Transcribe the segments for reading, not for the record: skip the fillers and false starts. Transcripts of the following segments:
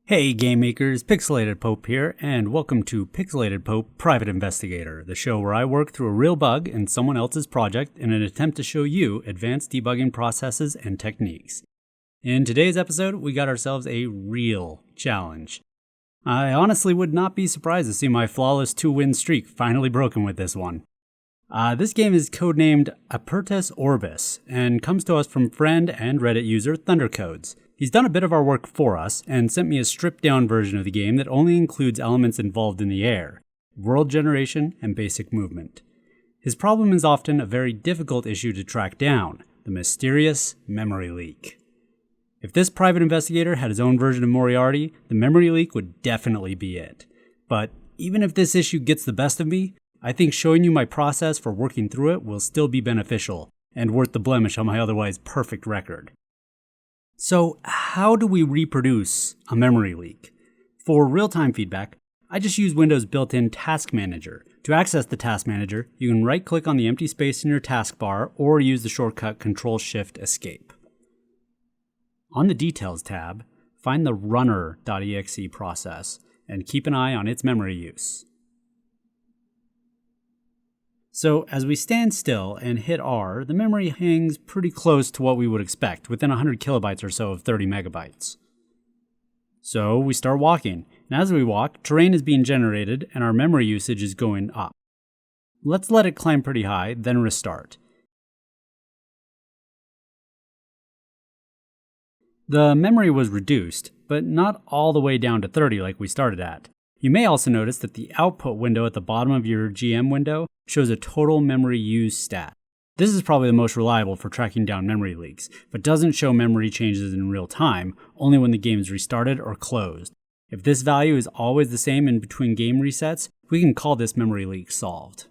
Hey game makers, Pixelated Pope here, and welcome to Pixelated Pope Private Investigator, the show where I work through a real bug in someone else's project in an attempt to show you advanced debugging processes and techniques. In today's episode, we got ourselves a real challenge. I honestly would not be surprised to see my flawless 2-win streak finally broken with this one. This game is codenamed Apertus Orbis, and comes to us from friend and Reddit user Thundercodes. He's done a bit of our work for us, and sent me a stripped-down version of the game that only includes elements involved in the air, world generation, and basic movement. His problem is often a very difficult issue to track down, the mysterious memory leak. If this private investigator had his own version of Moriarty, the memory leak would definitely be it. But even if this issue gets the best of me, I think showing you my process for working through it will still be beneficial, and worth the blemish on my otherwise perfect record. So how do we reproduce a memory leak? For real-time feedback, I just use Windows' built-in Task Manager. To access the Task Manager, you can right-click on the empty space in your taskbar or use the shortcut Control-Shift-Escape. On the Details tab, find the runner.exe process and keep an eye on its memory use. So as we stand still and hit R, the memory hangs pretty close to what we would expect, within 100 kilobytes or so of 30 megabytes. So we start walking, and as we walk, terrain is being generated and our memory usage is going up. Let's let it climb pretty high, then restart. The memory was reduced, but not all the way down to 30 like we started at. You may also notice that the output window at the bottom of your GM window shows a total memory used stat. This is probably the most reliable for tracking down memory leaks, but doesn't show memory changes in real time, only when the game is restarted or closed. If this value is always the same in between game resets, we can call this memory leak solved.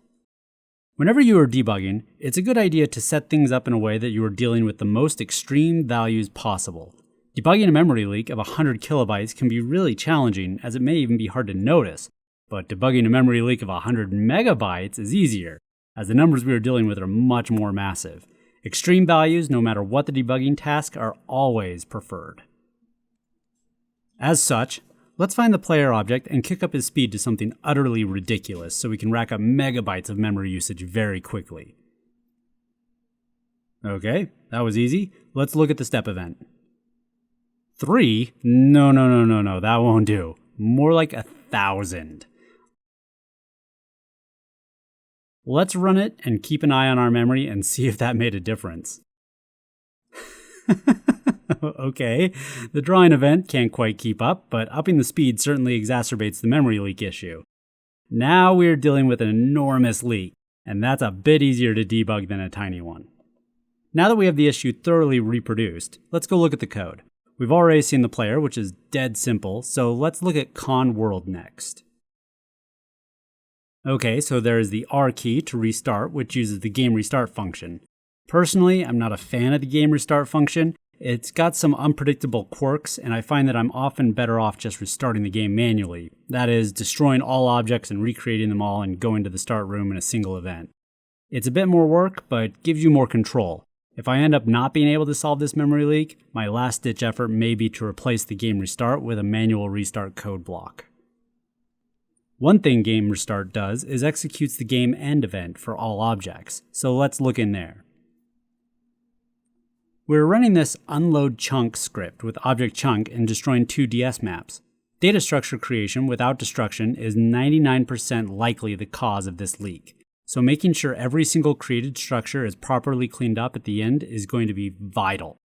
Whenever you are debugging, it's a good idea to set things up in a way that you are dealing with the most extreme values possible. Debugging a memory leak of 100 kilobytes can be really challenging, as it may even be hard to notice, but debugging a memory leak of 100 megabytes is easier, as the numbers we are dealing with are much more massive. Extreme values, no matter what the debugging task, are always preferred. As such, let's find the player object and kick up his speed to something utterly ridiculous so we can rack up megabytes of memory usage very quickly. Okay, that was easy. Let's look at the step event. 3? No, that won't do. More like 1,000. Let's run it and keep an eye on our memory and see if that made a difference. Okay, the drawing event can't quite keep up, but upping the speed certainly exacerbates the memory leak issue. Now we're dealing with an enormous leak, and that's a bit easier to debug than a tiny one. Now that we have the issue thoroughly reproduced, let's go look at the code. We've already seen the player, which is dead simple, so let's look at Con World next. Okay, so there is the R key to restart, which uses the game restart function. Personally, I'm not a fan of the game restart function. It's got some unpredictable quirks, and I find that I'm often better off just restarting the game manually. That is, destroying all objects and recreating them all and going to the start room in a single event. It's a bit more work, but gives you more control. If I end up not being able to solve this memory leak, my last-ditch effort may be to replace the game restart with a manual restart code block. One thing game restart does is executes the game end event for all objects, so let's look in there. We're running this unload chunk script with object chunk and destroying 2 DS maps. Data structure creation without destruction is 99% likely the cause of this leak. So making sure every single created structure is properly cleaned up at the end is going to be vital.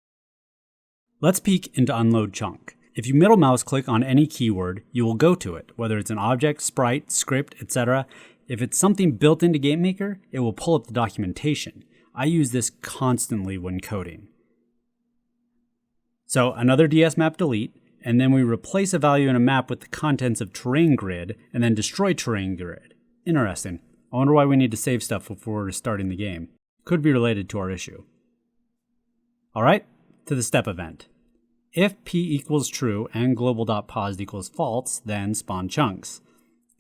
Let's peek into Unload Chunk. If you middle mouse click on any keyword, you will go to it, whether it's an object, sprite, script, etc. If it's something built into GameMaker, it will pull up the documentation. I use this constantly when coding. So another DS map delete, and then we replace a value in a map with the contents of terrain grid, and then destroy terrain grid. Interesting. I wonder why we need to save stuff before restarting the game. Could be related to our issue. Alright, to the step event. If p equals true and global.paused equals false, then spawn chunks.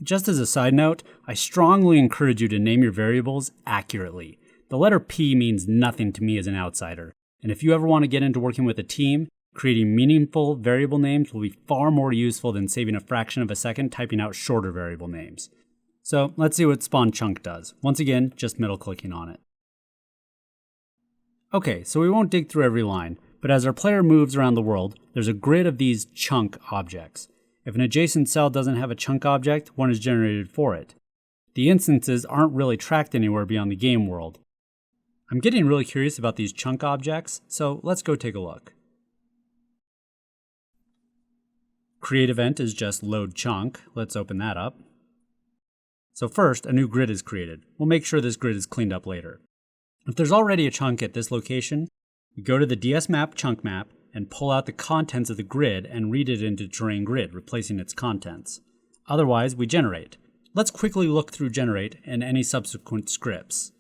Just as a side note, I strongly encourage you to name your variables accurately. The letter P means nothing to me as an outsider, and if you ever want to get into working with a team, Creating meaningful variable names will be far more useful than saving a fraction of a second typing out shorter variable names. So let's see what spawn chunk does. Once again, just middle clicking on it. Okay, so we won't dig through every line, but as our player moves around the world, there's a grid of these chunk objects. If an adjacent cell doesn't have a chunk object, one is generated for it. The instances aren't really tracked anywhere beyond the game world. I'm getting really curious about these chunk objects, so let's go take a look. Create event is just load chunk. Let's open that up. So first, a new grid is created. We'll make sure this grid is cleaned up later. If there's already a chunk at this location, we go to the DS map chunk map and pull out the contents of the grid and read it into terrain grid, replacing its contents. Otherwise, we generate. Let's quickly look through generate and any subsequent scripts.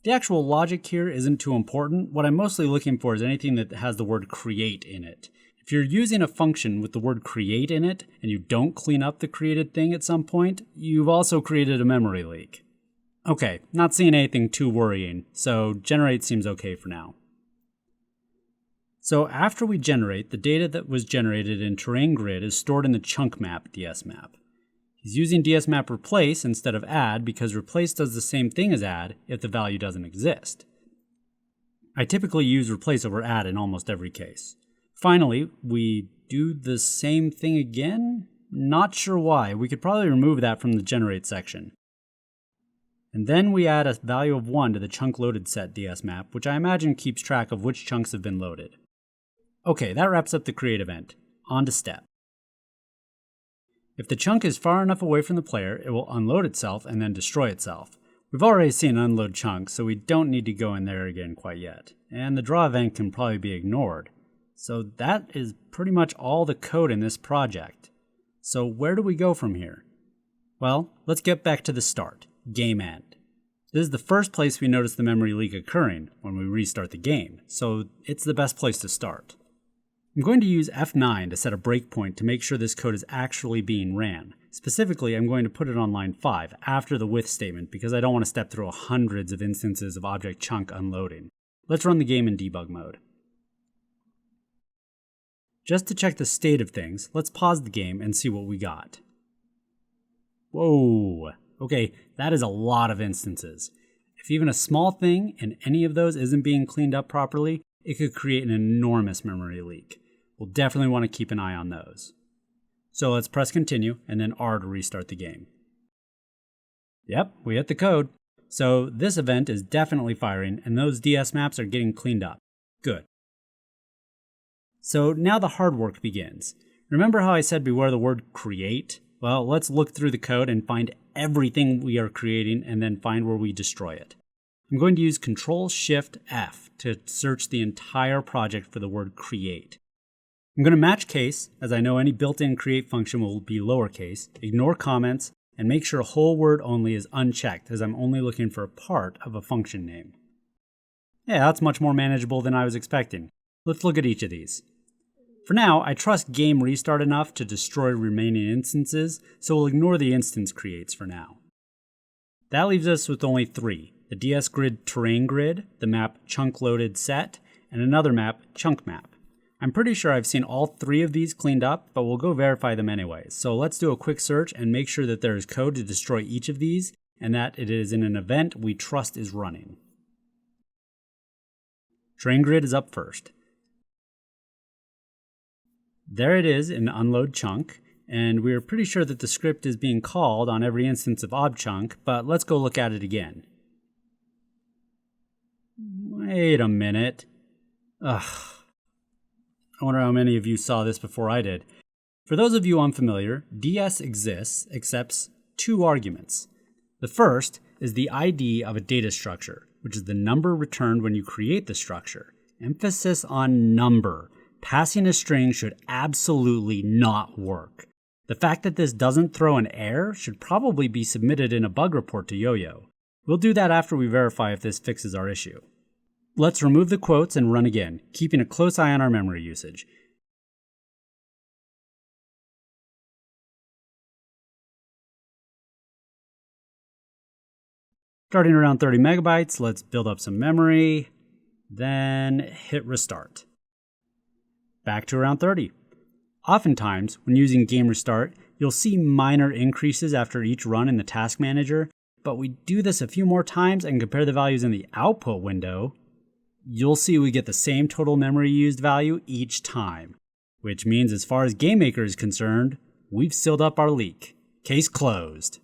The actual logic here isn't too important. What I'm mostly looking for is anything that has the word create in it. If you're using a function with the word create in it and you don't clean up the created thing at some point, you've also created a memory leak. Okay, not seeing anything too worrying, so generate seems okay for now. So after we generate, the data that was generated in terrain grid is stored in the chunk map DS map. He's using DS map replace instead of add because replace does the same thing as add if the value doesn't exist. I typically use replace over add in almost every case. Finally, we do the same thing again? Not sure why. We could probably remove that from the generate section. And then we add a value of 1 to the chunk loaded set DS map, which I imagine keeps track of which chunks have been loaded. Okay, that wraps up the create event. On to step. If the chunk is far enough away from the player, it will unload itself and then destroy itself. We've already seen an unload chunk, so we don't need to go in there again quite yet. And the draw event can probably be ignored. So that is pretty much all the code in this project. So where do we go from here? Well, let's get back to the start, game end. This is the first place we notice the memory leak occurring when we restart the game, so it's the best place to start. I'm going to use F9 to set a breakpoint to make sure this code is actually being ran. Specifically, I'm going to put it on line 5 after the with statement because I don't want to step through hundreds of instances of object chunk unloading. Let's run the game in debug mode. Just to check the state of things, let's pause the game and see what we got. Whoa, okay, that is a lot of instances. If even a small thing in any of those isn't being cleaned up properly, it could create an enormous memory leak. We'll definitely want to keep an eye on those. So let's press continue and then R to restart the game. Yep, we hit the code. So this event is definitely firing and those DS maps are getting cleaned up. Good. So now the hard work begins. Remember how I said beware the word create? Well, let's look through the code and find everything we are creating and then find where we destroy it. I'm going to use Control-Shift-F to search the entire project for the word create. I'm going to match case, as I know any built-in create function will be lowercase, ignore comments, and make sure whole word only is unchecked, as I'm only looking for a part of a function name. Yeah, that's much more manageable than I was expecting. Let's look at each of these. For now, I trust game restart enough to destroy remaining instances, so we'll ignore the instance creates for now. That leaves us with only 3. The DS grid terrain grid, the map chunk loaded set, and another map chunk map. I'm pretty sure I've seen all 3 of these cleaned up, but we'll go verify them anyways. So let's do a quick search and make sure that there is code to destroy each of these and that it is in an event we trust is running. Terrain grid is up first. There it is in unload chunk, and we're pretty sure that the script is being called on every instance of obchunk, but let's go look at it again. Wait a minute. Ugh. I wonder how many of you saw this before I did. For those of you unfamiliar, DS exists accepts 2 arguments. The first is the ID of a data structure, which is the number returned when you create the structure. Emphasis on number. Passing a string should absolutely not work. The fact that this doesn't throw an error should probably be submitted in a bug report to Yo-Yo. We'll do that after we verify if this fixes our issue. Let's remove the quotes and run again, keeping a close eye on our memory usage. Starting around 30 megabytes, let's build up some memory, then hit restart. back to around 30. Oftentimes, when using Game Restart, you'll see minor increases after each run in the task manager, but we do this a few more times and compare the values in the output window, you'll see we get the same total memory used value each time, which means as far as GameMaker is concerned, we've sealed up our leak. Case closed.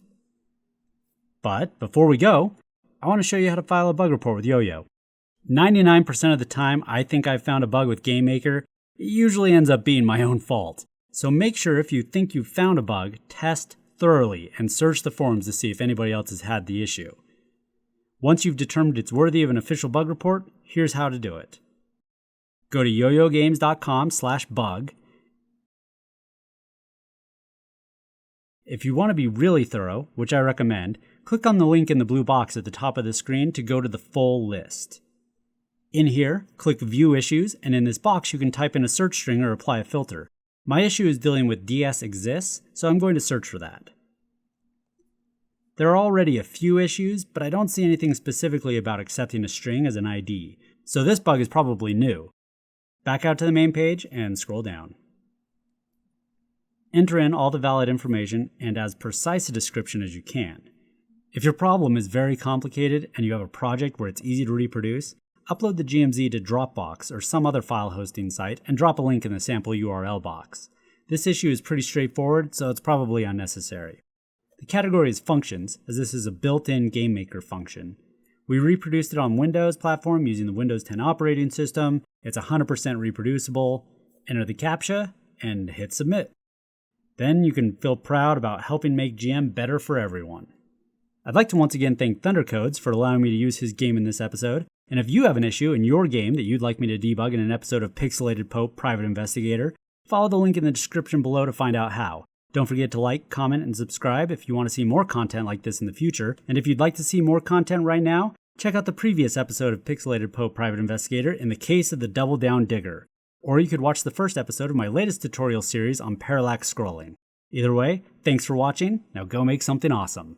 But before we go, I want to show you how to file a bug report with Yo-Yo. 99% of the time I think I've found a bug with GameMaker, it usually ends up being my own fault. So make sure if you think you've found a bug, test thoroughly and search the forums to see if anybody else has had the issue. Once you've determined it's worthy of an official bug report, here's how to do it. Go to yoyogames.com/bug. If you want to be really thorough, which I recommend, click on the link in the blue box at the top of the screen to go to the full list. In here, click View Issues, and in this box you can type in a search string or apply a filter. My issue is dealing with DS exists, so I'm going to search for that. There are already a few issues, but I don't see anything specifically about accepting a string as an ID, so this bug is probably new. Back out to the main page and scroll down. Enter in all the valid information and as precise a description as you can. If your problem is very complicated and you have a project where it's easy to reproduce, upload the GMZ to Dropbox or some other file hosting site and drop a link in the sample URL box. This issue is pretty straightforward, so it's probably unnecessary. The category is functions, as this is a built-in GameMaker function. We reproduced it on Windows platform using the Windows 10 operating system. It's 100% reproducible. Enter the CAPTCHA and hit submit. Then you can feel proud about helping make GM better for everyone. I'd like to once again thank Thundercodes for allowing me to use his game in this episode. And if you have an issue in your game that you'd like me to debug in an episode of Pixelated Pope Private Investigator, follow the link in the description below to find out how. Don't forget to like, comment, and subscribe if you want to see more content like this in the future. And if you'd like to see more content right now, check out the previous episode of Pixelated Pope Private Investigator in the case of the Double Down Digger. Or you could watch the first episode of my latest tutorial series on parallax scrolling. Either way, thanks for watching. Now go make something awesome.